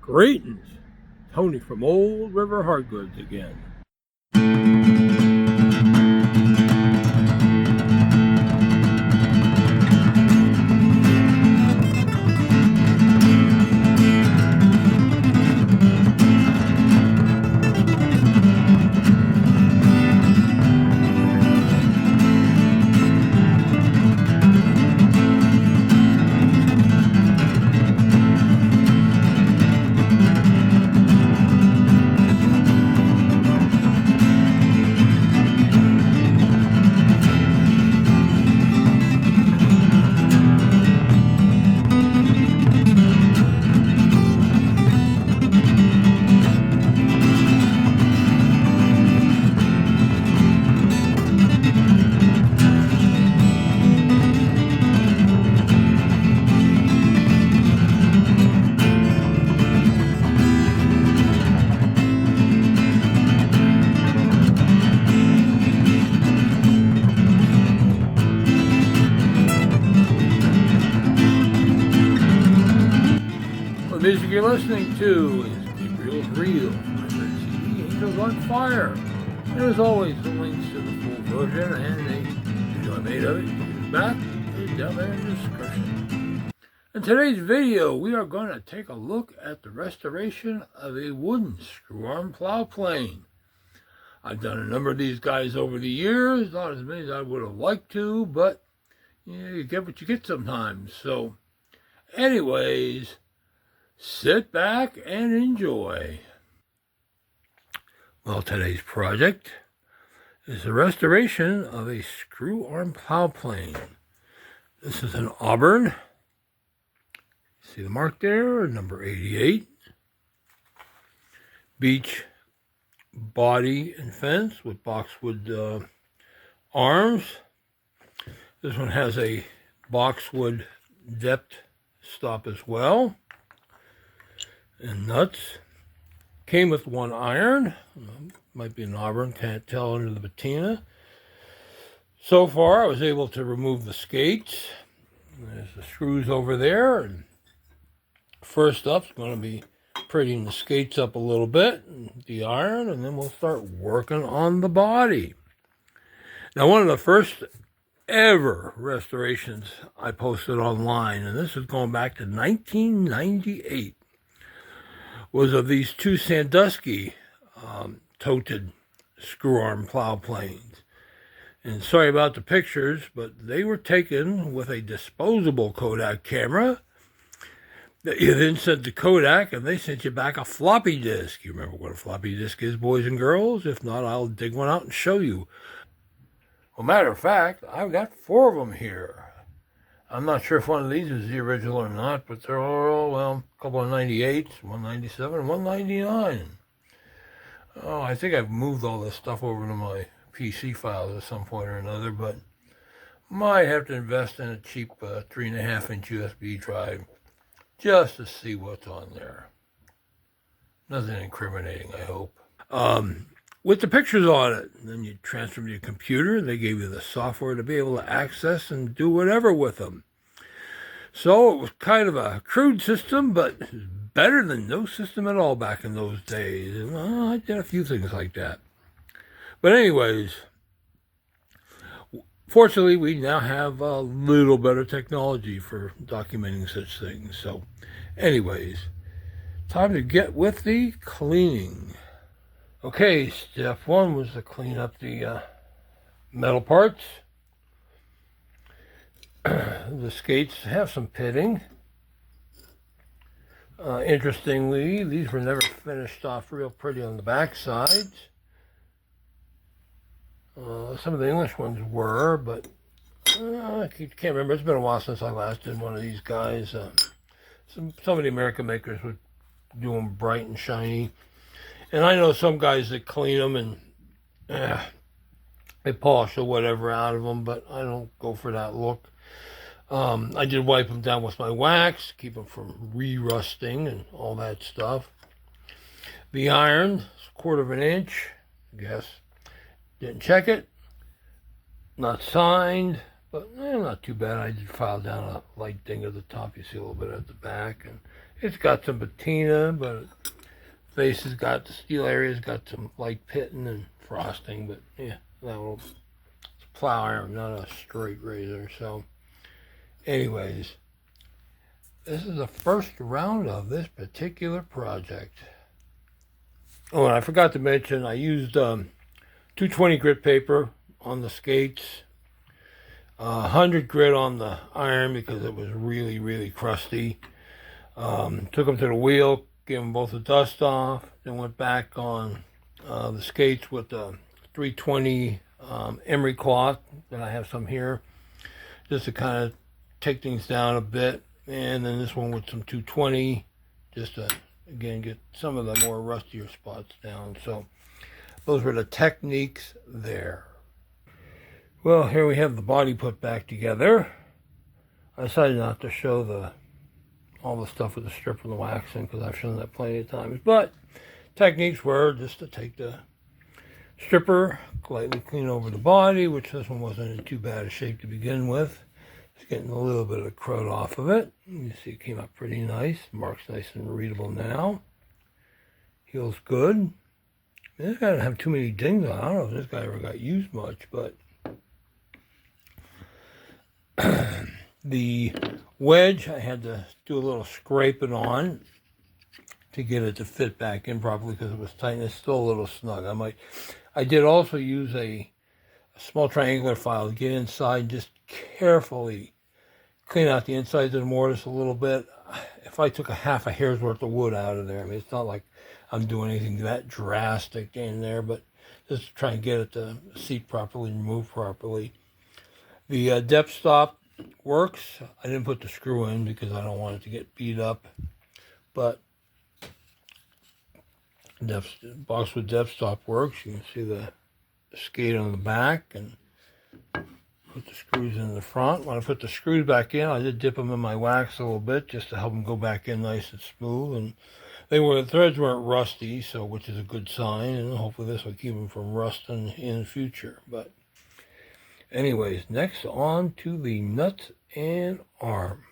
Greetings, Tony from Old River Hardgoods again. The music you're listening to is Gabriels Reel, CD Angels on Fire. And as always, the links to the full version and a video I made of it back is down there in the description. In today's video, we are going to take a look at the restoration of a wooden screw-arm plow plane. I've done a number of these guys over the years, not as many as I would have liked to, but you get what you get sometimes. So, anyways, sit back and enjoy. Well, today's project is the restoration of a screw-arm plow plane. This is an Auburn. See the mark there, number 88. Beech body and fence with boxwood arms. This one has a boxwood depth stop as well. And nuts. Came with one iron. Might be an Auburn, can't tell under the patina. So far, I was able to remove the skates. There's the screws over there. And first up is going to be prettying the skates up a little bit, and the iron, and then we'll start working on the body. Now, one of the first ever restorations I posted online, and this is going back to 1998. Was of these two Sandusky toted screw-arm plow planes. And sorry about the pictures, but they were taken with a disposable Kodak camera that you then sent to Kodak, and they sent you back a floppy disk. You remember what a floppy disk is, boys and girls? If not, I'll dig one out and show you. Well, matter of fact, I've got 4 of them here. I'm not sure if one of these is the original or not, but they're all, well, a couple of 98s, 197, 199. Oh, I think I've moved all this stuff over to my PC files at some point or another, but might have to invest in a cheap 3.5-inch USB drive just to see what's on there. Nothing incriminating, I hope. With the pictures on it, then you transfer them to your computer. They gave you the software to be able to access and do whatever with them. So it was kind of a crude system, but better than no system at all back in those days. And I did a few things like that. But anyways, fortunately, we now have a little better technology for documenting such things. So anyways, time to get with the cleaning. Okay, step 1 was to clean up the metal parts. The skates have some pitting. Interestingly, these were never finished off real pretty on the back sides. Some of the English ones were, but I can't remember. It's been a while since I last did one of these guys. Some of the American makers would do them bright and shiny. And I know some guys that clean them and they polish or whatever out of them, but I don't go for that look. I did wipe them down with my wax, keep them from re-rusting and all that stuff. The iron is 1/4 of an inch, I guess. Didn't check it. Not signed, but not too bad. I did file down a light ding at the top. You see a little bit at the back, and It's got some patina, but face has got, the steel area's got some light pitting and frosting, but yeah, that will, it's a plow iron, not a straight razor. So anyways, this is the first round of this particular project. Oh, and I forgot to mention, I used 220 grit paper on the skates, 100 grit on the iron because it was really, really crusty. Took them to the wheel, gave them both a dust off, then went back on the skates with the 320 emery cloth, and I have some here, just to kind of take things down a bit. And then this one with some 220, just to, again, get some of the more rustier spots down. So those were the techniques there. Well, here we have the body put back together. I decided not to show all the stuff with the strip and the waxing because I've shown that plenty of times. But techniques were just to take the stripper, lightly clean over the body, which this one wasn't in too bad a shape to begin with. Just getting a little bit of crud off of it. You see it came out pretty nice. The mark's nice and readable now. Heels good. This guy didn't have too many dings on. I don't know if this guy ever got used much, but the wedge, I had to do a little scraping on to get it to fit back in properly because it was tight and it's still a little snug. I did also use a small triangular file to get inside and just carefully clean out the insides of the mortise a little bit. If I took a half a hair's worth of wood out of there, I mean, it's not like I'm doing anything that drastic in there, but just to try and get it to seat properly and move properly. The depth stop works. I didn't put the screw in because I don't want it to get beat up, but boxwood depth stop works. You can see the skate on the back and put the screws in the front. When I put the screws back in, I did dip them in my wax a little bit just to help them go back in nice and smooth. And the threads weren't rusty, so which is a good sign, and hopefully this will keep them from rusting in the future. But anyways, next on to the nuts and arms.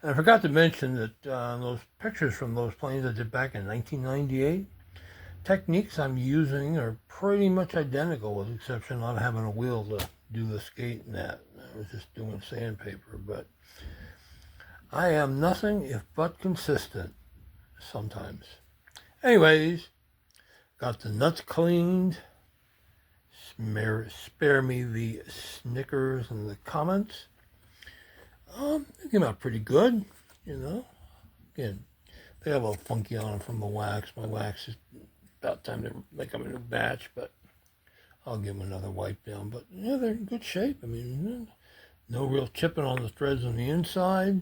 And I forgot to mention that those pictures from those planes I did back in 1998, techniques I'm using are pretty much identical with the exception of not having a wheel to do the skate and that. I was just doing sandpaper, but I am nothing if but consistent sometimes. Anyways, got the nuts cleaned. Spare me the snickers and the comments. It came out pretty good, you know. Again, they have a little funky on them from the wax. My wax is about time to make them a new batch, but I'll give them another wipe down. But yeah, they're in good shape. I mean, no real chipping on the threads on the inside.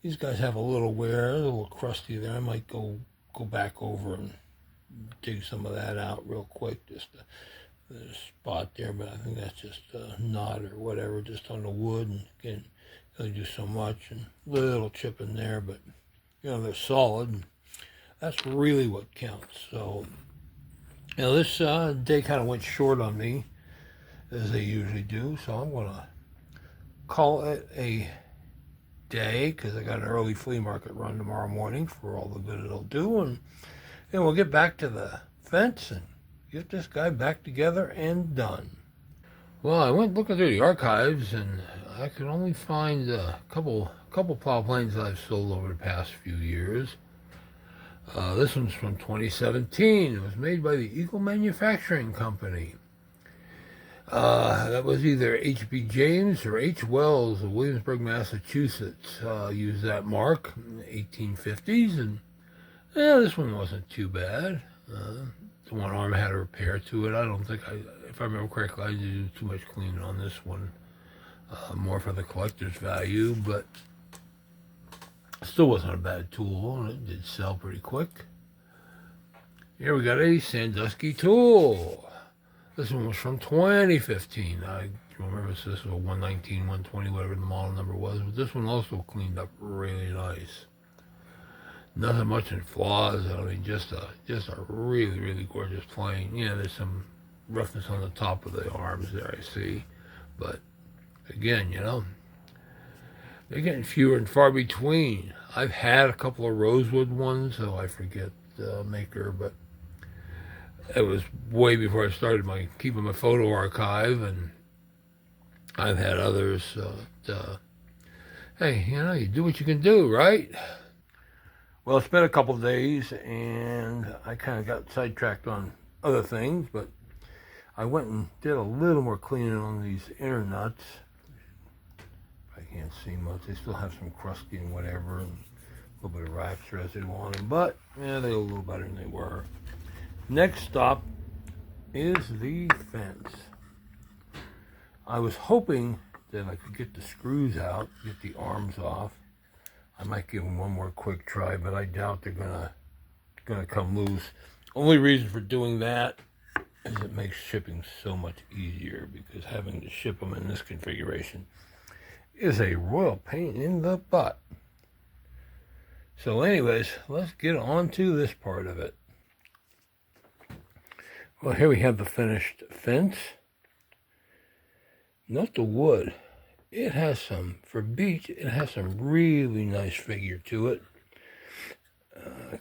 These guys have a little wear, a little crusty there. I might go back over and dig some of that out real quick, just there's a spot there, but I think that's just a knot or whatever, just on the wood. And again, they do so much and little chip in there, but you know, they're solid, and that's really what counts. So you know, this day kind of went short on me, as they usually do, so I'm gonna call it a day because I got an early flea market run tomorrow morning for all the good it'll do, and then we'll get back to the fence and get this guy back together and done. Well, I went looking through the archives and I could only find a couple plow planes that I've sold over the past few years. This one's from 2017. It was made by the Eagle Manufacturing Company. That was either H.B. James or H. Wells of Williamsburg, Massachusetts. Used that mark in the 1850s, and yeah, this one wasn't too bad. The one arm had a repair to it. I don't think if I remember correctly, I didn't do too much cleaning on this one. More for the collector's value, but still wasn't a bad tool, and it did sell pretty quick. Here we got a Sandusky tool. This one was from 2015. I remember this was a 119, 120, whatever the model number was. But this one also cleaned up really nice. Nothing much in flaws. I mean, just a really, really gorgeous plane. Yeah, there's some roughness on the top of the arms there, I see. But again, you know, they're getting fewer and far between. I've had a couple of rosewood ones, so I forget the maker, but it was way before I started keeping my photo archive, and I've had others. Hey, you know, you do what you can do, right? Well, it's been a couple of days, and I kind of got sidetracked on other things, but I went and did a little more cleaning on these inner nuts. I can't see much. They still have some crusty and whatever, and a little bit of wax residue on them, but yeah, they look a little better than they were. Next stop is the fence. I was hoping that I could get the screws out, get the arms off. I might give them one more quick try, but I doubt they're gonna come loose. Only reason for doing that is it makes shipping so much easier, because having to ship them in this configuration is a royal pain in the butt. So anyways, let's get on to this part of it. Well, here we have the finished fence. Note the wood. It has some, for beech, it has some really nice figure to it.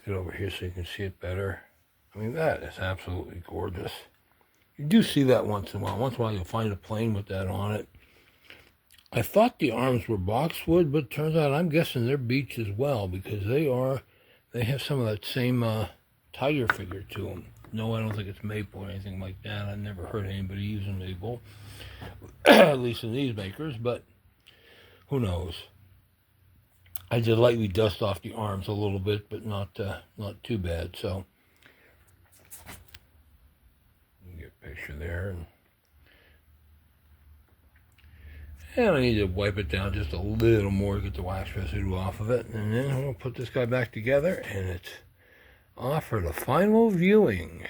Get over here so you can see it better. I mean, that is absolutely gorgeous. You do see that once in a while. Once in a while you'll find a plane with that on it. I thought the arms were boxwood, but it turns out I'm guessing they're beech as well, because they have some of that same tiger figure to them. No, I don't think it's maple or anything like that. I've never heard anybody using maple, at least in these makers, but who knows. I did lightly dust off the arms a little bit, but not too bad. So you get a picture there, and I need to wipe it down just a little more to get the wax residue off of it, and then I'm going to put this guy back together, and it's off for the final viewing.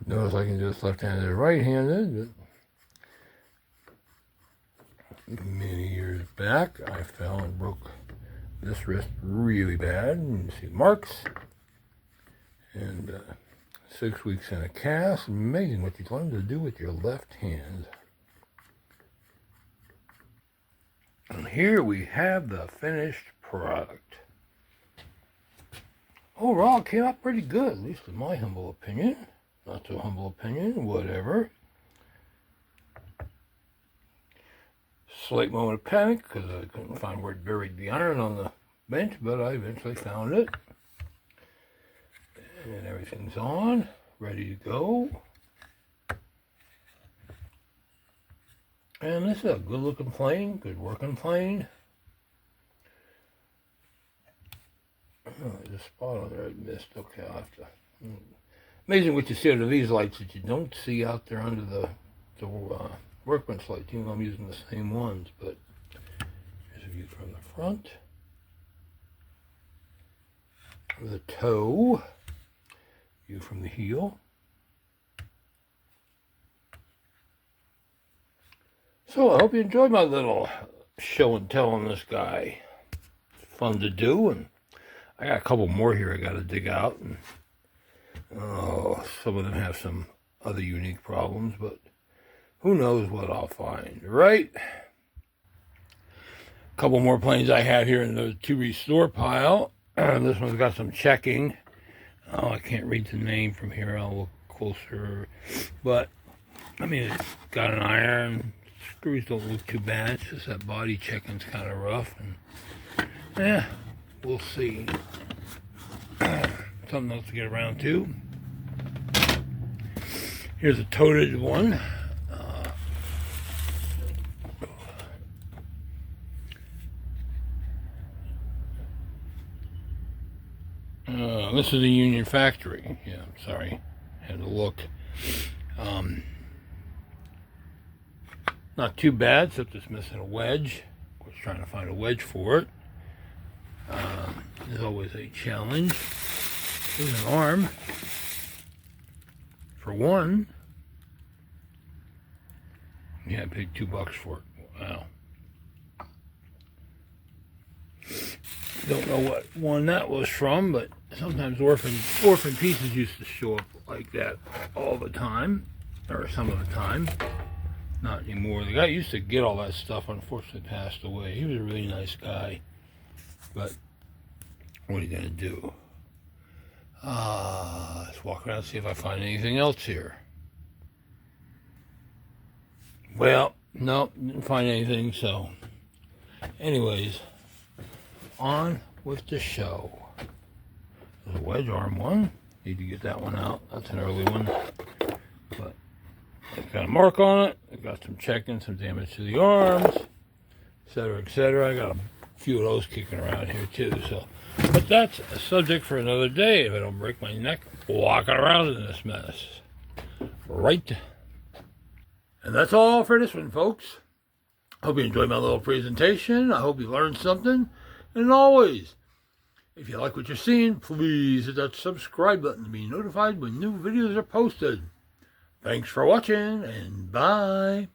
Notice I can do this left-handed and right-handed, but many years back I fell and broke this wrist really bad. You can see marks, and 6 weeks in a cast. Amazing what you learn to do with your left hand. And here we have the finished product. Overall, it came out pretty good, at least in my humble opinion. Not so humble opinion, whatever. Slight moment of panic because I couldn't find where it buried the iron on the bench, but I eventually found it. And everything's on, ready to go. And this is a good looking plane, good working plane. Oh, there's a spot on there I missed. Okay, I'll have to. Amazing what you see under these lights that you don't see out there under the workbench lights, even though I'm using the same ones. But here's a view from the front. The toe. View from the heel. So I hope you enjoyed my little show and tell on this guy. It's fun to do, and I got a couple more here I got to dig out. And oh, some of them have some other unique problems, but who knows what I'll find, right? A couple more planes I have here in the to restore pile. This one's got some checking. Oh, I can't read the name from here. I'll look closer. But, I mean, it's got an iron. Screws don't look too bad. It's just that body checking's kind of rough. And, yeah, we'll see. something else to get around to. Here's a toted one. This is a Union Factory. Yeah, I'm sorry. Had to look. Not too bad, except it's missing a wedge. I was trying to find a wedge for it. There's always a challenge. There's an arm. For one. Yeah, I paid $2 for it. Wow. Don't know what one that was from, but sometimes orphan pieces used to show up like that all the time, or some of the time. Not anymore. The guy used to get all that stuff, unfortunately passed away. He was a really nice guy, but what are you gonna do? Let's walk around and see if I find anything else here. Well, nope, didn't find anything, so anyways, on with the show. There's a wedge arm one. Need to get that one out. That's an early one. But it's got a mark on it. I got some checking, some damage to the arms, etc., etc. I got a few of those kicking around here too. So, but that's a subject for another day. If I don't break my neck walking around in this mess. Right. And that's all for this one, folks. Hope you enjoyed my little presentation. I hope you learned something. And always, if you like what you're seeing, please hit that subscribe button to be notified when new videos are posted. Thanks for watching, and bye.